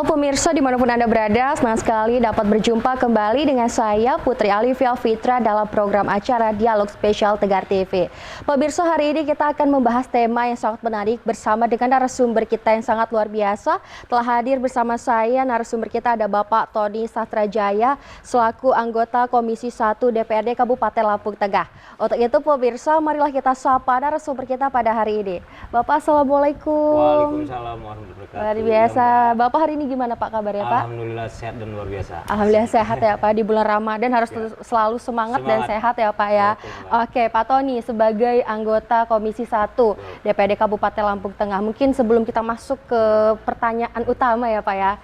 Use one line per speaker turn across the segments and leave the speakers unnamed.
Halo pemirsa dimanapun Anda berada, senang sekali dapat berjumpa kembali dengan saya Putri Alivia Fitra dalam program acara Dialog Spesial Tegar TV. Pemirsa, hari ini kita akan membahas tema yang sangat menarik bersama dengan narasumber kita yang sangat luar biasa. Telah hadir bersama saya narasumber kita ada Bapak Tony Sastrajaya selaku anggota Komisi 1 DPRD Kabupaten Lampung Tengah. Untuk itu pemirsa, marilah kita sapa narasumber kita pada hari ini. Bapak, Assalamualaikum.
Waalaikumsalam warahmatullahi wabarakatuh.
Luar biasa. Bapak hari ini gimana Pak kabarnya Pak?
Alhamdulillah sehat dan luar biasa.
Alhamdulillah sehat ya Pak. Di bulan Ramadan harus selalu semangat dan sehat ya Pak ya. Oke Pak Tony, sebagai anggota Komisi 1 DPRD Kabupaten Lampung Tengah, mungkin sebelum kita masuk ke pertanyaan utama ya Pak ya,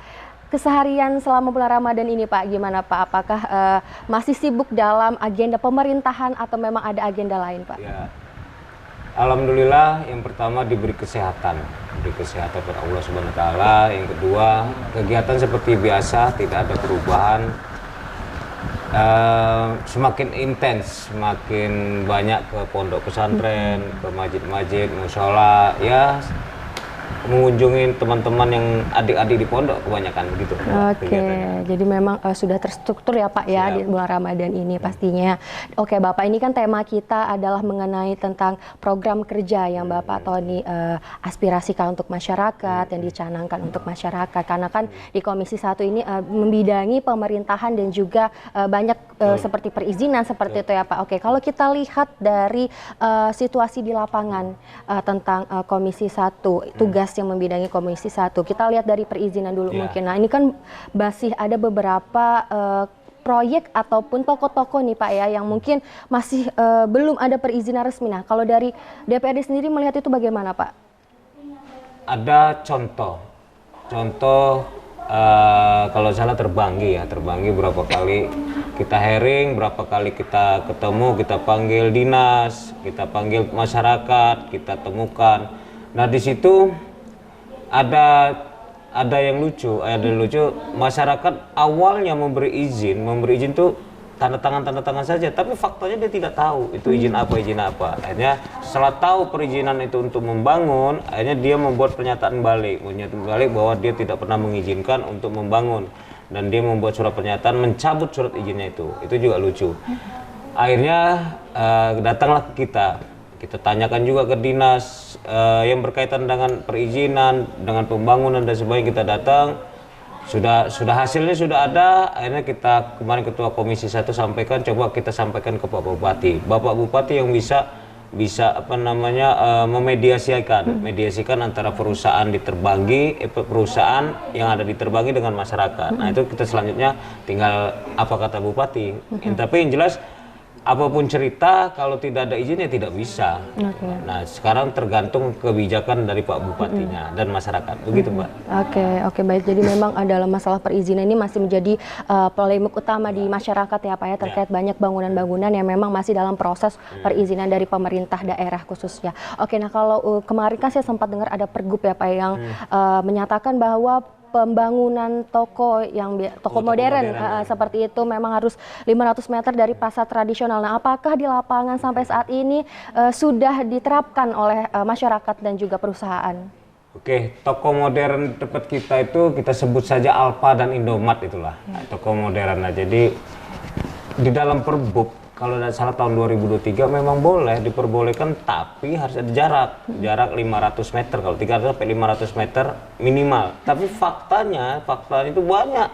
keseharian selama bulan Ramadan ini Pak gimana Pak? Apakah masih sibuk dalam agenda pemerintahan atau memang ada agenda lain Pak?
Ya. Alhamdulillah, yang pertama diberi kesehatan pada Allah Subhanahu Wa Taala. Yang kedua, kegiatan seperti biasa, tidak ada perubahan. Semakin intens, semakin banyak ke pondok pesantren, ke masjid-masjid, mushola, ya mengunjungi teman-teman yang adik-adik di pondok kebanyakan begitu.
Oke, jadi memang sudah terstruktur ya Pak ya di bulan Ramadan ini pastinya. Oke Bapak, ini kan tema kita adalah mengenai tentang program kerja yang Bapak Tony aspirasikan untuk masyarakat, yang dicanangkan untuk masyarakat. Karena kan di Komisi 1 ini membidangi pemerintahan dan juga banyak seperti perizinan seperti itu ya Pak. Oke, kalau kita lihat dari situasi di lapangan tentang Komisi 1, tugas yang membidangi Komisi 1. Kita lihat dari perizinan dulu mungkin. Nah, ini kan masih ada beberapa proyek ataupun toko-toko nih Pak ya yang mungkin masih belum ada perizinan resmi. Nah, kalau dari DPRD sendiri melihat itu bagaimana Pak?
Ada contoh kalau salah Terbanggi berapa kali kita hearing, berapa kali kita ketemu, kita panggil dinas, kita panggil masyarakat, kita temukan. Nah, di situ ada yang lucu, masyarakat awalnya memberi izin tuh tanda tangan saja, tapi faktanya dia tidak tahu itu izin apa. Akhirnya setelah tahu perizinan itu untuk membangun, akhirnya dia membuat pernyataan balik bahwa dia tidak pernah mengizinkan untuk membangun, dan dia membuat surat pernyataan mencabut surat izinnya itu juga lucu. Akhirnya datanglah ke kita tanyakan juga ke dinas yang berkaitan dengan perizinan, dengan pembangunan dan sebagainya. Kita datang, sudah hasilnya sudah ada. Akhirnya kita kemarin ketua Komisi 1 sampaikan, coba kita sampaikan ke Bapak Bupati yang bisa memediasikan antara perusahaan di Terbanggi, perusahaan yang ada di Terbanggi dengan masyarakat. Nah, itu kita selanjutnya tinggal apa kata Bupati. Tapi yang jelas apapun cerita, kalau tidak ada izin ya tidak bisa. Nah, sekarang tergantung kebijakan dari Pak Bupatinya dan masyarakat. Begitu, Mbak.
Oke, baik. Jadi memang dalam masalah perizinan ini masih menjadi polemik utama di masyarakat ya Pak ya, terkait banyak bangunan-bangunan yang memang masih dalam proses perizinan dari pemerintah daerah khususnya. Oke, nah kalau kemarin kan saya sempat dengar ada pergub ya Pak yang menyatakan bahwa pembangunan toko modern seperti itu memang harus 500 meter dari pasar tradisional. Nah, apakah di lapangan sampai saat ini sudah diterapkan oleh masyarakat dan juga perusahaan?
Oke, toko modern tempat kita itu kita sebut saja Alfa dan Indomaret itulah toko modern. Nah, jadi di dalam perbuk kalau tidak salah tahun 2023 memang boleh diperbolehkan, tapi harus ada jarak 500 meter, kalau 300 sampai 500 meter minimal. Tapi faktanya itu banyak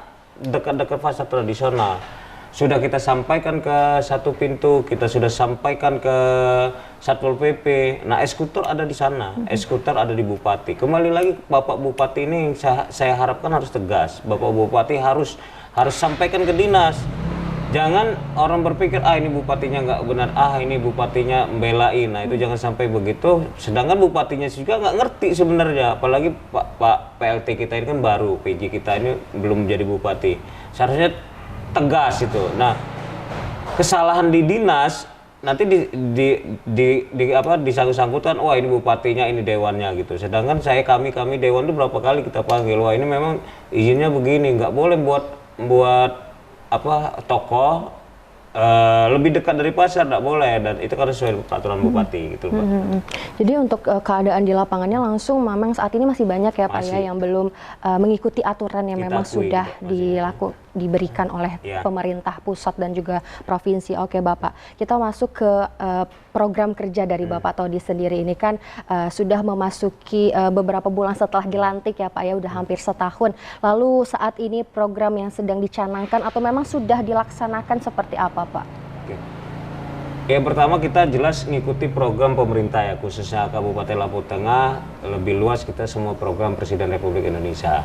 dekat-dekat pasar tradisional. Sudah kita sampaikan ke satu pintu, kita sudah sampaikan ke Satpol PP. Nah, eksekutor ada di sana, eksekutor ada di Bupati. Kembali lagi Bapak Bupati ini saya harapkan harus tegas. Bapak Bupati harus sampaikan ke dinas. Jangan orang berpikir, ini bupatinya nggak benar, ini bupatinya membelain. Nah, itu jangan sampai begitu. Sedangkan bupatinya juga nggak ngerti sebenarnya. Apalagi Pak PLT kita ini kan baru, PJ kita ini belum menjadi bupati. Seharusnya tegas itu. Nah, kesalahan di dinas nanti disangkut-sangkutkan, ini bupatinya, ini dewannya gitu. Sedangkan kami dewan itu berapa kali kita panggil, ini memang izinnya begini, nggak boleh buat toko lebih dekat dari pasar tidak boleh, dan itu kan sesuai peraturan bupati gitu Pak.
Jadi untuk keadaan di lapangannya langsung memang saat ini masih banyak ya Pak ya yang belum mengikuti aturan yang
Kita
memang
akui,
sudah
masih.
diberikan oleh pemerintah pusat dan juga provinsi. Oke Bapak, kita masuk ke program kerja dari Bapak Todi sendiri ini kan sudah memasuki beberapa bulan setelah dilantik ya Pak ya, udah hampir setahun. Lalu saat ini program yang sedang dicanangkan atau memang sudah dilaksanakan seperti apa Pak?
Oke. Yang pertama kita jelas ngikuti program pemerintah ya, khususnya Kabupaten Lampung Tengah, lebih luas kita semua program Presiden Republik Indonesia.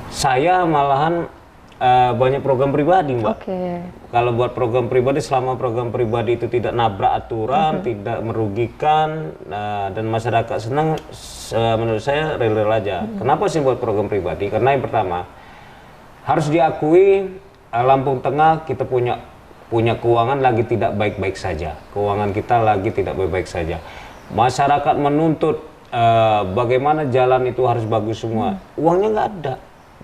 Saya malahan banyak program pribadi Mbak. Kalau buat program pribadi, selama program pribadi itu tidak nabrak aturan, tidak merugikan, dan masyarakat senang, menurut saya real aja. Kenapa sih buat program pribadi? Karena yang pertama, harus diakui Lampung Tengah kita punya keuangan lagi tidak baik-baik saja. Keuangan kita lagi tidak baik-baik saja. Masyarakat menuntut bagaimana jalan itu harus bagus semua. Uangnya nggak ada.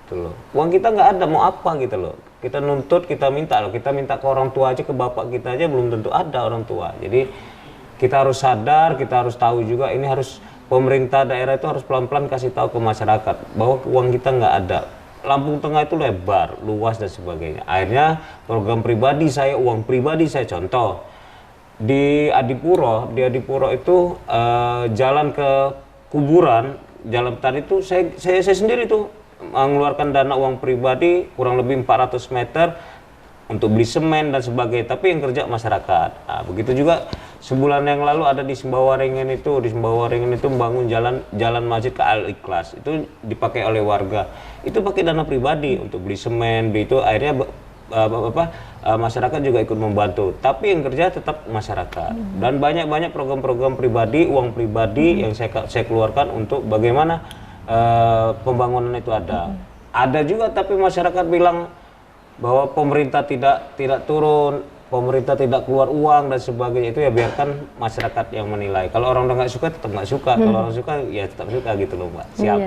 Gitu loh. Uang kita nggak ada, mau apa gitu loh. Kita nuntut, kita minta loh. Kita minta ke orang tua aja, ke bapak kita aja belum tentu ada orang tua. Jadi kita harus sadar, kita harus tahu juga ini harus pemerintah daerah itu harus pelan-pelan kasih tahu ke masyarakat bahwa uang kita nggak ada. Lampung Tengah itu lebar, luas dan sebagainya. Akhirnya program pribadi saya, uang pribadi saya, contoh di Adipuro itu jalan ke kuburan, jalan tadi itu saya sendiri tuh mengeluarkan dana uang pribadi kurang lebih 400 meter untuk beli semen dan sebagainya, tapi yang kerja masyarakat. Nah, begitu juga sebulan yang lalu ada di Sembawaringin itu membangun jalan masjid ke Al-Ikhlas, itu dipakai oleh warga, itu pakai dana pribadi untuk beli semen, itu akhirnya masyarakat juga ikut membantu, tapi yang kerja tetap masyarakat. Dan banyak program-program pribadi, uang pribadi yang saya keluarkan untuk bagaimana pembangunan itu ada. Ada juga tapi masyarakat bilang bahwa pemerintah tidak turun, pemerintah tidak keluar uang dan sebagainya, itu ya biarkan masyarakat yang menilai. Kalau orang udah nggak suka tetap nggak suka, kalau orang suka ya tetap suka gitu loh Mbak. Siap.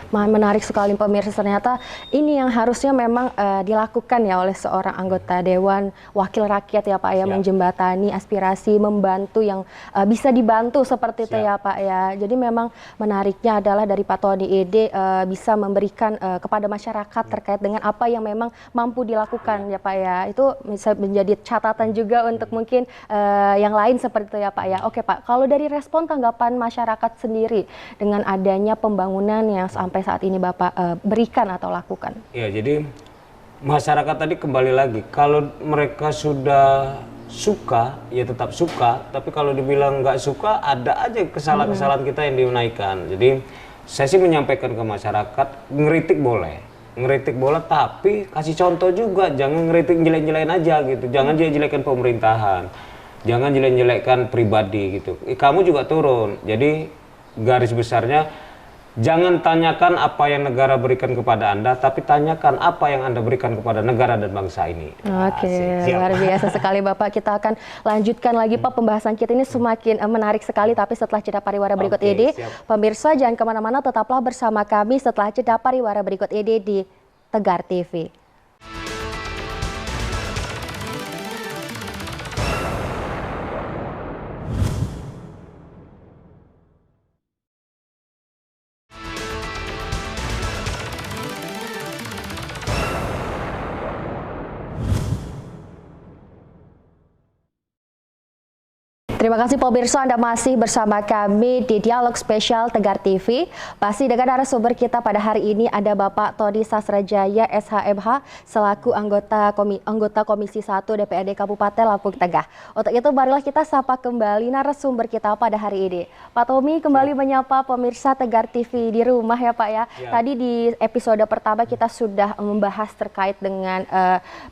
Menarik sekali pemirsa, ternyata ini yang harusnya memang dilakukan ya oleh seorang anggota Dewan Wakil Rakyat ya Pak ya, menjembatani aspirasi, membantu yang bisa dibantu seperti itu ya Pak ya. Jadi memang menariknya adalah dari Pak Tony Ede bisa memberikan kepada masyarakat terkait dengan apa yang memang mampu dilakukan ya Pak ya. Itu bisa menjadi catatan juga untuk mungkin yang lain seperti itu ya Pak ya. Oke Pak, kalau dari respon tanggapan masyarakat sendiri dengan adanya pembangunan yang sampai saat ini Bapak berikan atau lakukan? Ya,
jadi masyarakat tadi kembali lagi, kalau mereka sudah suka, ya tetap suka, tapi kalau dibilang nggak suka, ada aja kesalahan-kesalahan kita yang dinaikkan. Jadi saya sih menyampaikan ke masyarakat, ngeritik boleh, tapi kasih contoh juga, jangan ngeritik jelek-jelekin aja gitu, jangan jelek-jelekan pemerintahan, jangan jelek-jelekan pribadi gitu. Kamu juga turun, jadi garis besarnya jangan tanyakan apa yang negara berikan kepada Anda, tapi tanyakan apa yang Anda berikan kepada negara dan bangsa ini.
Oke, luar biasa sekali Bapak. Kita akan lanjutkan lagi Pak, pembahasan kita ini semakin menarik sekali, tapi setelah jeda pariwara berikut ini. Pemirsa jangan kemana-mana, tetaplah bersama kami setelah jeda pariwara berikut ini di Tegar TV. Terima kasih pemirsa, Anda masih bersama kami di Dialog Spesial Tegar TV. Pasti dengan narasumber kita pada hari ini ada Bapak Tony Sasrajaya SHMH selaku anggota Komisi 1 DPRD Kabupaten Lampung Tengah. Untuk itu marilah kita sapa kembali narasumber kita pada hari ini. Pak Tommy kembali menyapa pemirsa Tegar TV di rumah ya Pak ya. Tadi di episode pertama kita sudah membahas terkait dengan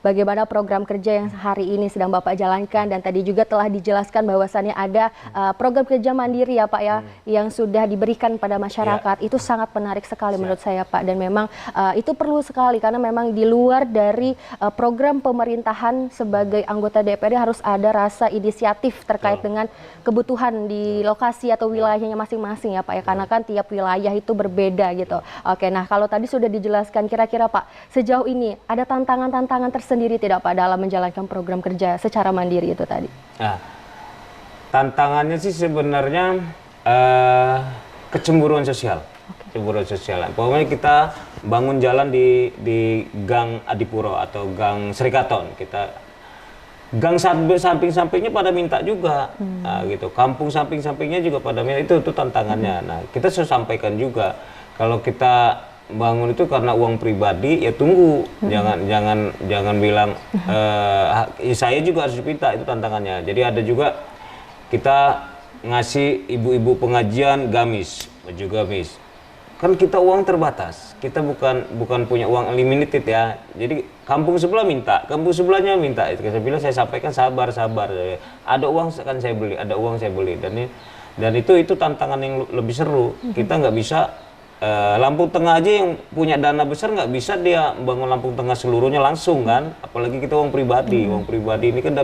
bagaimana program kerja yang hari ini sedang Bapak jalankan, dan tadi juga telah dijelaskan bahwa misalnya ada program kerja mandiri ya Pak ya, yang sudah diberikan pada masyarakat, itu sangat menarik sekali menurut saya Pak, dan memang itu perlu sekali karena memang di luar dari program pemerintahan sebagai anggota DPRD harus ada rasa inisiatif terkait dengan kebutuhan di lokasi atau wilayahnya masing-masing ya Pak ya, karena kan tiap wilayah itu berbeda gitu. Oke, nah kalau tadi sudah dijelaskan, kira-kira Pak sejauh ini ada tantangan-tantangan tersendiri tidak Pak dalam menjalankan program kerja secara mandiri itu tadi?
Nah, tantangannya sih sebenarnya kecemburuan sosial. Kecemburuan sosial. Pokoknya kita bangun jalan di Gang Adipuro atau Gang Serikaton. Gang samping-sampingnya pada minta juga, nah, gitu. Kampung samping-sampingnya juga pada minta, itu tantangannya. Nah, kita sudah sampaikan juga kalau kita bangun itu karena uang pribadi, ya tunggu, jangan bilang saya juga harus dipinta, itu tantangannya. Jadi ada juga kita ngasih ibu-ibu pengajian gamis, baju gamis. Kan kita uang terbatas, kita bukan punya uang unlimited ya. Jadi kampung sebelah minta, kampung sebelahnya minta. Itu saya bilang, saya sampaikan sabar. Ada uang kan saya beli, ada uang saya beli. Dan itu tantangan yang lebih seru. Kita nggak bisa Lampung Tengah aja yang punya dana besar nggak bisa dia bangun Lampung Tengah seluruhnya langsung kan. Apalagi kita uang pribadi. Uang pribadi ini kan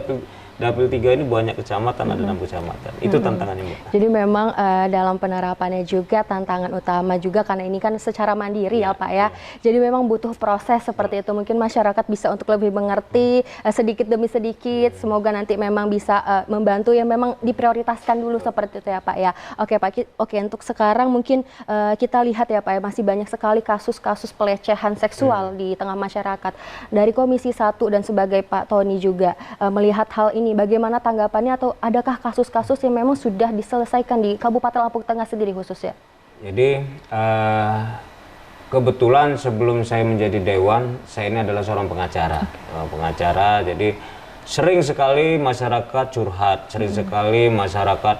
Dapil 3 ini banyak kecamatan, ada 6 kecamatan. Itu tantangannya, Mbak.
Jadi memang dalam penerapannya juga tantangan utama juga karena ini kan secara mandiri ya Pak ya. Jadi memang butuh proses seperti itu. Mungkin masyarakat bisa untuk lebih mengerti sedikit demi sedikit. Semoga nanti memang bisa membantu yang memang diprioritaskan dulu seperti itu ya Pak ya. Oke Pak, oke untuk sekarang mungkin kita lihat ya Pak ya, masih banyak sekali kasus-kasus pelecehan seksual di tengah masyarakat. Dari Komisi 1 dan sebagai Pak Tony juga melihat hal ini, bagaimana tanggapannya atau adakah kasus-kasus yang memang sudah diselesaikan di Kabupaten Lampung Tengah sendiri khususnya?
Jadi kebetulan sebelum saya menjadi Dewan, saya ini adalah seorang pengacara. Jadi sering sekali masyarakat curhat, sering sekali masyarakat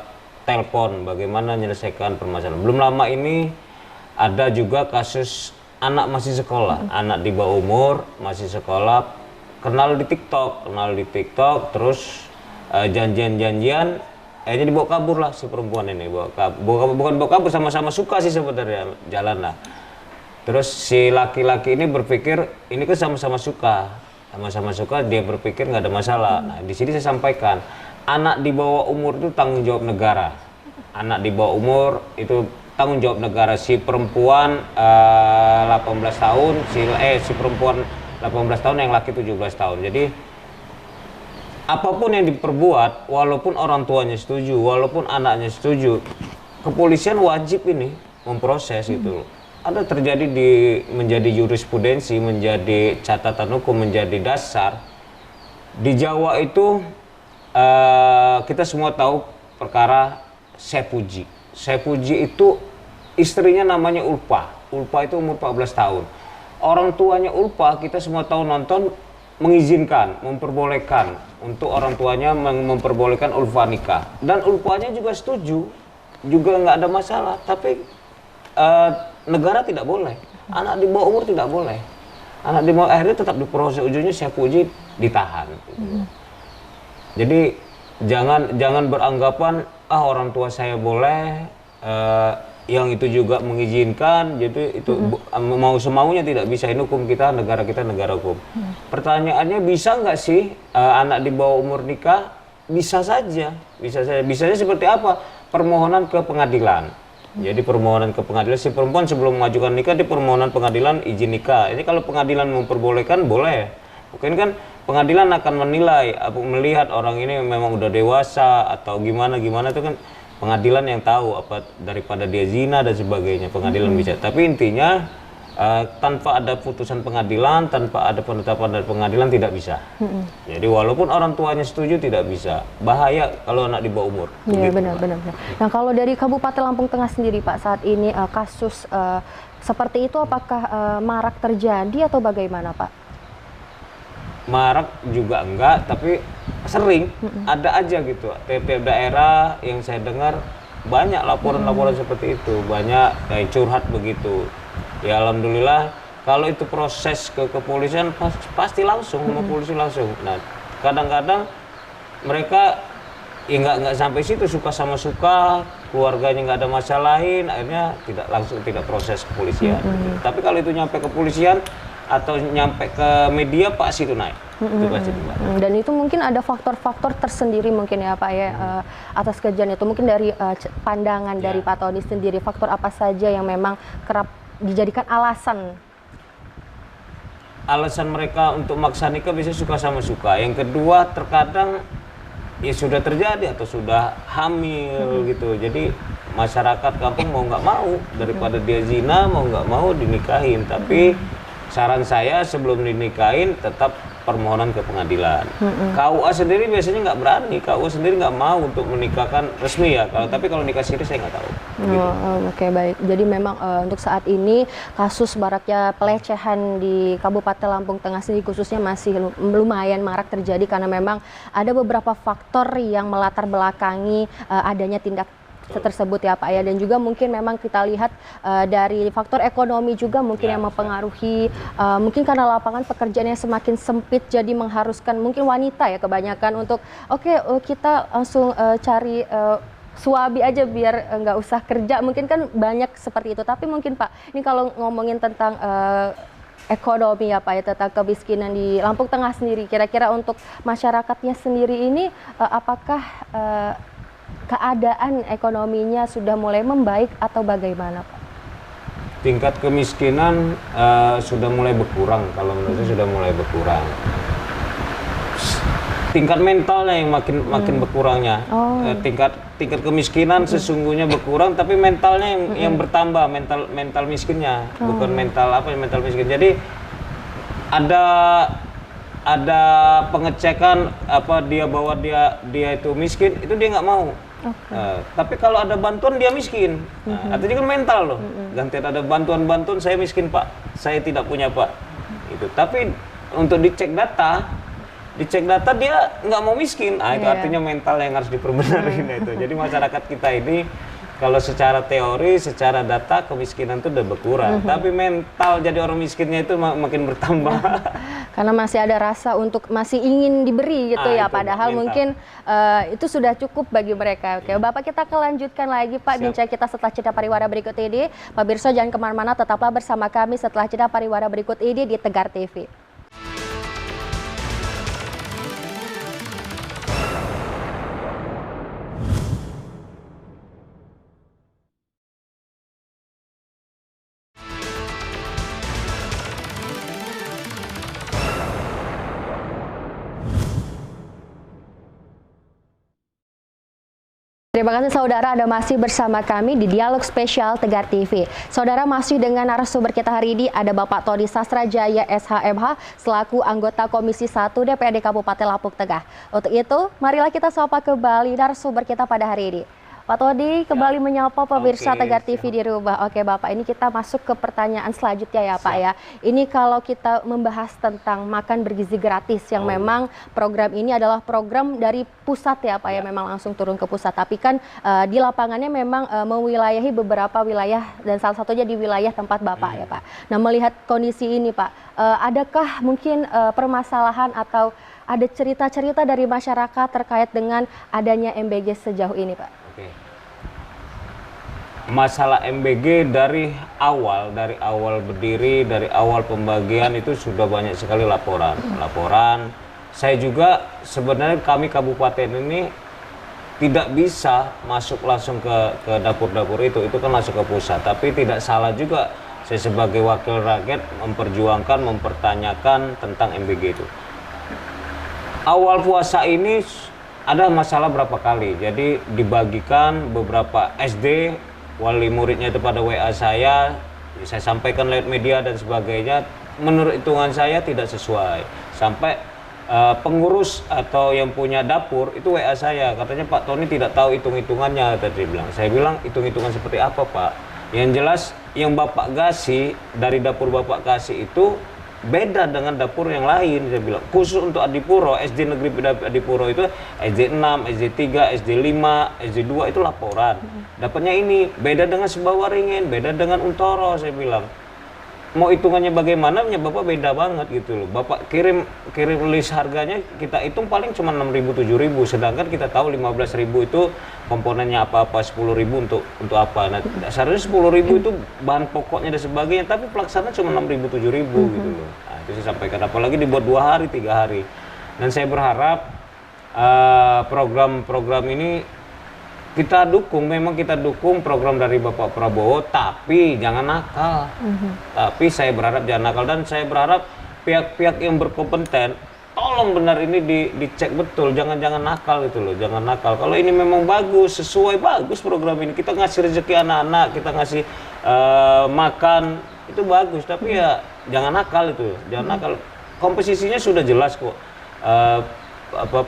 telepon bagaimana menyelesaikan permasalahan. Belum lama ini ada juga kasus anak masih sekolah, anak di bawah umur masih sekolah, kenal di TikTok, terus janjian, akhirnya dibawa kabur lah si perempuan ini, bukan bawa kabur, sama-sama suka sih sebenarnya, jalan lah. Terus si laki-laki ini berpikir ini kan sama-sama suka, dia berpikir nggak ada masalah. Nah di sini saya sampaikan, anak di bawah umur itu tanggung jawab negara, anak di bawah umur itu tanggung jawab negara. Si perempuan 18 tahun, si perempuan 18 tahun, yang laki 17 tahun. Jadi apapun yang diperbuat, walaupun orang tuanya setuju, walaupun anaknya setuju, kepolisian wajib ini memproses gitu. Ada terjadi menjadi jurisprudensi, menjadi catatan hukum, menjadi dasar. Di Jawa itu kita semua tahu perkara Sepuji. Sepuji itu istrinya namanya Ulpa. Ulpa itu umur 14 tahun. Orang tuanya Ulpa, kita semua tahu nonton, mengizinkan, memperbolehkan untuk orang tuanya memperbolehkan Ulpa nikah. Dan Ulpanya juga setuju, juga nggak ada masalah. Tapi negara tidak boleh, anak di bawah umur tidak boleh. Anak di bawah, akhirnya tetap diproses, ujungnya Sepuji ditahan. Gitu. Jadi jangan beranggapan orang tua saya boleh. Yang itu juga mengizinkan, jadi itu mau semaunya tidak bisa. Ini hukum kita, negara hukum. Pertanyaannya, bisa nggak sih anak di bawah umur nikah? Bisa saja. Bisanya seperti apa? Permohonan ke pengadilan. Jadi permohonan ke pengadilan, si perempuan sebelum mengajukan nikah di permohonan pengadilan izin nikah. Ini kalau pengadilan memperbolehkan boleh. Mungkin kan pengadilan akan menilai, melihat orang ini memang udah dewasa atau gimana itu kan pengadilan yang tahu, apa daripada dia zina dan sebagainya, pengadilan bisa. Tapi intinya tanpa ada putusan pengadilan, tanpa ada penetapan dari pengadilan tidak bisa. Jadi walaupun orang tuanya setuju tidak bisa. Bahaya kalau anak di bawah umur.
Iya benar. Nah kalau dari Kabupaten Lampung Tengah sendiri Pak, saat ini kasus seperti itu apakah marak terjadi atau bagaimana Pak?
Marak juga enggak, tapi sering ada aja gitu. Tiap daerah yang saya dengar banyak laporan-laporan seperti itu, banyak kayak curhat begitu. Ya alhamdulillah kalau itu proses ke kepolisian pasti langsung sama polisi langsung. Nah kadang-kadang mereka ya nggak sampai situ, suka sama suka, keluarganya nggak ada masalahin, akhirnya tidak proses kepolisian. Tapi kalau itu nyampe ke kepolisian atau nyampe ke media, pasti itu naik. Itu pasti itu, Mbak.
Dan itu mungkin ada faktor-faktor tersendiri mungkin ya Pak ya, atas kejadian itu. Mungkin dari pandangan dari Pak Tony sendiri, faktor apa saja yang memang kerap dijadikan alasan?
Alasan mereka untuk maksa nikah biasanya suka sama suka. Yang kedua, terkadang ya sudah terjadi atau sudah hamil gitu. Jadi masyarakat kampung mau nggak mau, daripada dia zina mau nggak mau dinikahin. Tapi saran saya sebelum dinikahin tetap permohonan ke pengadilan. KUA sendiri biasanya nggak berani, KUA sendiri nggak mau untuk menikahkan resmi ya. Tapi kalau nikah siri saya nggak tahu.
Oke, baik. Jadi memang untuk saat ini kasus maraknya pelecehan di Kabupaten Lampung Tengah sendiri khususnya masih lumayan marak terjadi karena memang ada beberapa faktor yang melatar belakangi adanya tindak tersebut ya Pak ya, dan juga mungkin memang kita lihat dari faktor ekonomi juga mungkin yang mempengaruhi, mungkin karena lapangan pekerjaan yang semakin sempit jadi mengharuskan mungkin wanita ya kebanyakan untuk kita langsung cari suami aja biar nggak usah kerja, mungkin kan banyak seperti itu. Tapi mungkin Pak, ini kalau ngomongin tentang ekonomi ya Pak ya, tentang kemiskinan di Lampung Tengah sendiri, kira-kira untuk masyarakatnya sendiri ini apakah keadaan ekonominya sudah mulai membaik atau bagaimana Pak?
Tingkat kemiskinan sudah mulai berkurang, kalau menurut saya sudah mulai berkurang. Tingkat mentalnya yang makin berkurangnya. Tingkat kemiskinan sesungguhnya berkurang, tapi mentalnya yang bertambah, mental miskinnya, bukan mental miskin. Jadi ada pengecekan bahwa dia itu miskin, itu dia nggak mau. Tapi kalau ada bantuan dia miskin, artinya kan mental loh. Gantian ada bantuan saya miskin Pak, saya tidak punya Pak. Itu. Tapi untuk dicek data dia nggak mau miskin. Itu artinya mental yang harus diperbenarin itu. Jadi masyarakat kita ini kalau secara teori, secara data kemiskinan itu udah berkurang, tapi mental jadi orang miskinnya itu makin bertambah.
Karena masih ada rasa untuk masih ingin diberi gitu ya, padahal mungkin itu sudah cukup bagi mereka. Oke, Bapak, kita akan lanjutkan lagi Pak bincang kita setelah jeda pariwara berikut ini. Pak Birso jangan kemana-mana, tetaplah bersama kami setelah jeda pariwara berikut ini di Tegar TV. Terima kasih saudara, Anda masih bersama kami di Dialog Spesial Tegar TV. Saudara, masih dengan narasumber kita hari ini ada Bapak Tony Sastrajaya SHMH selaku anggota Komisi 1 DPRD Kabupaten Lampung Tengah. Untuk itu, marilah kita sapa kembali narasumber kita pada hari ini. Pak Tony kembali menyapa pemirsa Tegar TV di rumah. Oke Bapak, ini kita masuk ke pertanyaan selanjutnya ya Pak ya. Ini kalau kita membahas tentang makan bergizi gratis yang memang program ini adalah program dari pusat ya Pak ya, memang langsung turun ke pusat. Tapi kan di lapangannya memang mewilayahi beberapa wilayah dan salah satunya di wilayah tempat Bapak ya Pak. Nah, melihat kondisi ini Pak, adakah mungkin permasalahan atau ada cerita-cerita dari masyarakat terkait dengan adanya MBG sejauh ini Pak?
Masalah MBG dari awal berdiri, dari awal pembagian itu sudah banyak sekali laporan. Saya juga sebenarnya kami kabupaten ini tidak bisa masuk langsung ke dapur-dapur itu kan masuk ke pusat. Tapi tidak salah juga saya sebagai wakil rakyat memperjuangkan, mempertanyakan tentang MBG itu. Awal puasa ini ada masalah berapa kali, jadi dibagikan beberapa SD, wali muridnya itu pada WA saya sampaikan lewat media dan sebagainya, menurut hitungan saya tidak sesuai. Sampai pengurus atau yang punya dapur itu WA saya, katanya Pak Tony tidak tahu hitung-hitungannya, tadi bilang. Saya bilang hitung-hitungan seperti apa Pak? Yang jelas yang Bapak kasih dari dapur Bapak kasih itu beda dengan dapur yang lain, saya bilang. Khusus untuk Adipuro, SD Negeri Adipuro itu SD 6, SD 3, SD 5, SD 2 itu laporan. Dapatnya ini beda dengan Sebawaringin, beda dengan Untoro, saya bilang. mau hitungannya bagaimana, punya Bapak beda banget gitu loh. Bapak kirim list harganya, kita hitung paling cuma 6.000 7.000, sedangkan kita tahu 15.000 itu komponennya apa-apa, 10.000 untuk apa. Nah, seharusnya 10.000 itu bahan pokoknya dan sebagainya, tapi pelaksanaan cuma 6.000 7.000 gitu loh. Nah, itu saya sampaikan, apalagi dibuat 2 hari 3 hari. Dan saya berharap program-program ini kita dukung, memang kita dukung program dari Bapak Prabowo, tapi jangan nakal. Tapi saya berharap jangan nakal, dan saya berharap pihak-pihak yang berkompeten tolong benar ini dicek betul, jangan nakal gitu loh, jangan nakal. Kalau ini memang bagus, sesuai, bagus program ini, kita ngasih rezeki anak-anak, kita ngasih makan, itu bagus, tapi ya jangan nakal itu, jangan nakal. Komposisinya sudah jelas kok.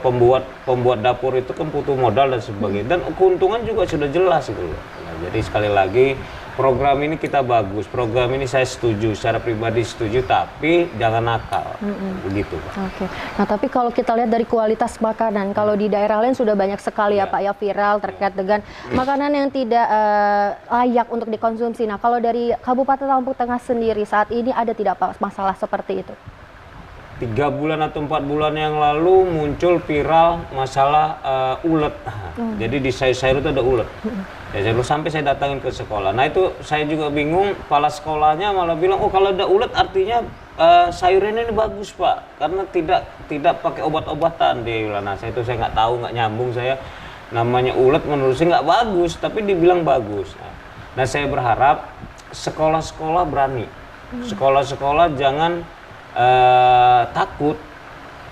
Pembuat dapur itu kan butuh modal dan sebagainya, dan keuntungan juga sudah jelas gitu loh. Nah, jadi sekali lagi program ini kita bagus, program ini saya setuju, secara pribadi setuju, tapi jangan nakal, begitu Pak.
Oke. Nah, tapi kalau kita lihat dari kualitas makanan, kalau di daerah lain sudah banyak sekali ya Pak ya viral terkait dengan makanan yang tidak layak untuk dikonsumsi. Nah, kalau dari Kabupaten Lampung Tengah sendiri saat ini ada tidak Pak masalah seperti itu?
3 bulan atau 4 bulan yang lalu muncul viral masalah ulet. Jadi di sayur itu ada ulet. Ya, sampai saya datangin ke sekolah. Nah, itu saya juga bingung, kepala sekolahnya malah bilang, oh kalau ada ulet artinya sayurnya ini bagus Pak, karena tidak pakai obat-obatan. Dia bilang, nah saya nggak tahu, nggak nyambung saya. Namanya ulet menurut saya nggak bagus, tapi dibilang bagus. Nah, saya berharap sekolah-sekolah berani. Sekolah-sekolah jangan takut.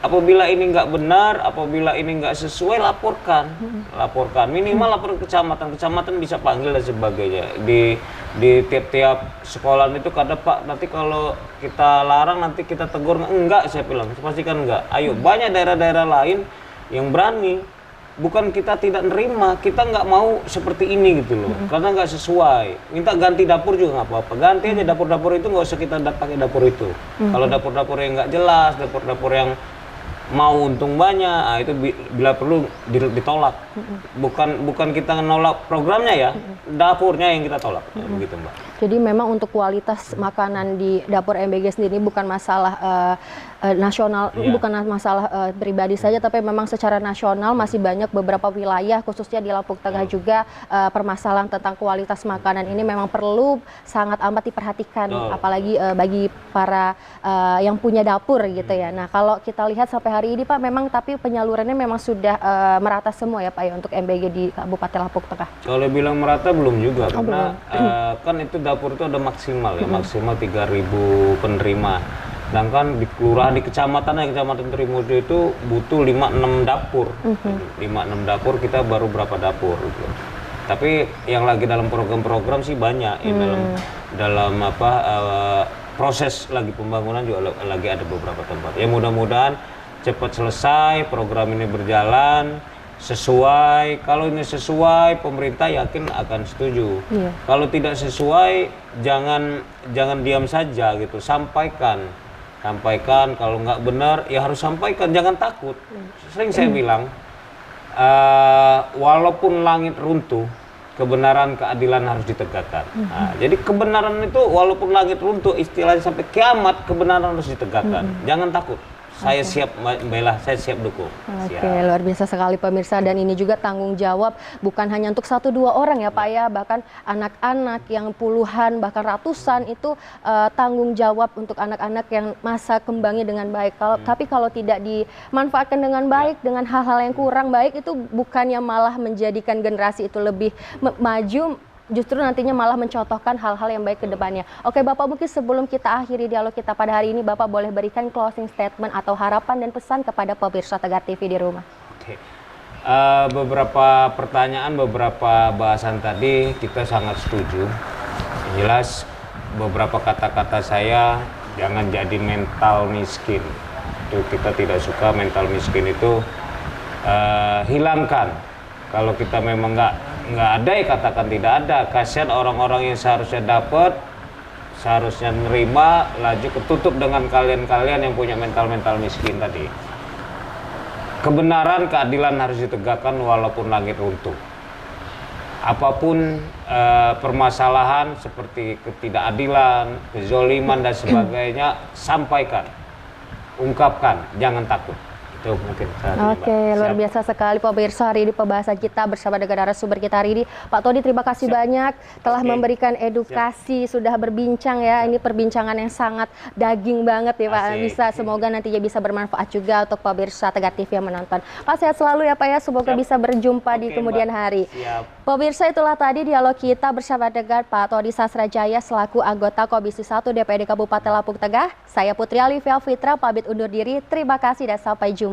Apabila ini nggak benar, apabila ini nggak sesuai, laporkan. Minimal lapor ke kecamatan bisa panggil dan sebagainya. Di tiap-tiap sekolah itu kadang Pak, nanti kalau kita larang nanti kita tegur, enggak, saya bilang pastikan enggak. Ayo, banyak daerah-daerah lain yang berani. Bukan kita tidak nerima, kita nggak mau seperti ini gitu loh, karena nggak sesuai. Minta ganti dapur juga nggak apa-apa, ganti aja dapur-dapur itu, nggak usah kita pakai dapur itu. Kalau dapur-dapur yang nggak jelas, dapur-dapur yang mau untung banyak, nah itu bila perlu ditolak. Bukan kita nolak programnya ya, dapurnya yang kita tolak, begitu Mbak.
Jadi memang untuk kualitas makanan di dapur MBG sendiri bukan masalah nasional, bukan masalah pribadi saja, tapi memang secara nasional masih banyak beberapa wilayah, khususnya di Lampung Tengah juga permasalahan tentang kualitas makanan ini memang perlu sangat amat diperhatikan, apalagi bagi para yang punya dapur gitu ya. Nah, kalau kita lihat sampai hari ini Pak, memang tapi penyalurannya memang sudah merata semua ya Pak ya untuk MBG di Kabupaten Lampung Tengah.
Kalau bilang merata belum juga, karena kan itu dapur itu ada maksimal ya, maksimal 3.000 penerima. Sedangkan di kelurahan, di kecamatan Trimudo itu butuh 5-6 dapur. 5-6 dapur, kita baru berapa dapur gitu. Tapi yang lagi dalam program-program sih banyak ya, dalam proses lagi pembangunan juga lagi ada beberapa tempat. Ya mudah-mudahan cepat selesai, program ini berjalan sesuai. Kalau ini sesuai, pemerintah yakin akan setuju. Kalau tidak sesuai, jangan diam saja gitu, sampaikan. Kalau nggak benar ya harus sampaikan, jangan takut. Sering saya bilang, walaupun langit runtuh, kebenaran keadilan harus ditegakkan. Nah, jadi kebenaran itu walaupun langit runtuh, istilahnya sampai kiamat, kebenaran harus ditegakkan. Jangan takut. Saya siap membela, saya siap dukung.
Oke, luar biasa sekali pemirsa, dan ini juga tanggung jawab bukan hanya untuk 1-2 orang ya Pak ya, bahkan anak-anak yang puluhan bahkan ratusan itu tanggung jawab untuk anak-anak yang masa kembangnya dengan baik. Tapi kalau tidak dimanfaatkan dengan baik, dengan hal-hal yang kurang baik, itu bukannya malah menjadikan generasi itu lebih maju, justru nantinya malah mencontohkan hal-hal yang baik ke depannya. Oke Bapak, mungkin sebelum kita akhiri dialog kita pada hari ini, Bapak boleh berikan closing statement atau harapan dan pesan kepada pemirsa Tegar TV di rumah.
Oke. Beberapa pertanyaan, beberapa bahasan tadi kita sangat setuju. Yang jelas beberapa kata-kata saya, jangan jadi mental miskin. Itu kita tidak suka mental miskin itu, hilangkan. Kalau kita memang nggak ada ya katakan tidak ada. Kasihan orang-orang yang seharusnya dapat, seharusnya nerima, laju ketutup dengan kalian-kalian yang punya mental miskin tadi. Kebenaran, keadilan harus ditegakkan walaupun langit runtuh. apapun permasalahan seperti ketidakadilan, kezoliman dan sebagainya, sampaikan, ungkapkan, jangan takut. Itu mungkin.
Oke, luar biasa sekali pemirsa, hari ini pembahasan kita bersama dengan narasumber kita hari ini. Pak Tony, terima kasih banyak telah memberikan edukasi, sudah berbincang ya. Ini perbincangan yang sangat daging banget ya Pak. Bisa, semoga nantinya bisa bermanfaat juga untuk pemirsa Tegar TV yang menonton. Pak, sehat selalu ya Pak ya, semoga bisa berjumpa di kemudian hari. Pemirsa, itulah tadi dialog kita bersama dengan Pak Tony Sasrajaya selaku anggota Komisi 1 DPRD Kabupaten Lampung Tengah. Saya Putri Alivia Fitra pamit undur diri. Terima kasih dan sampai jumpa.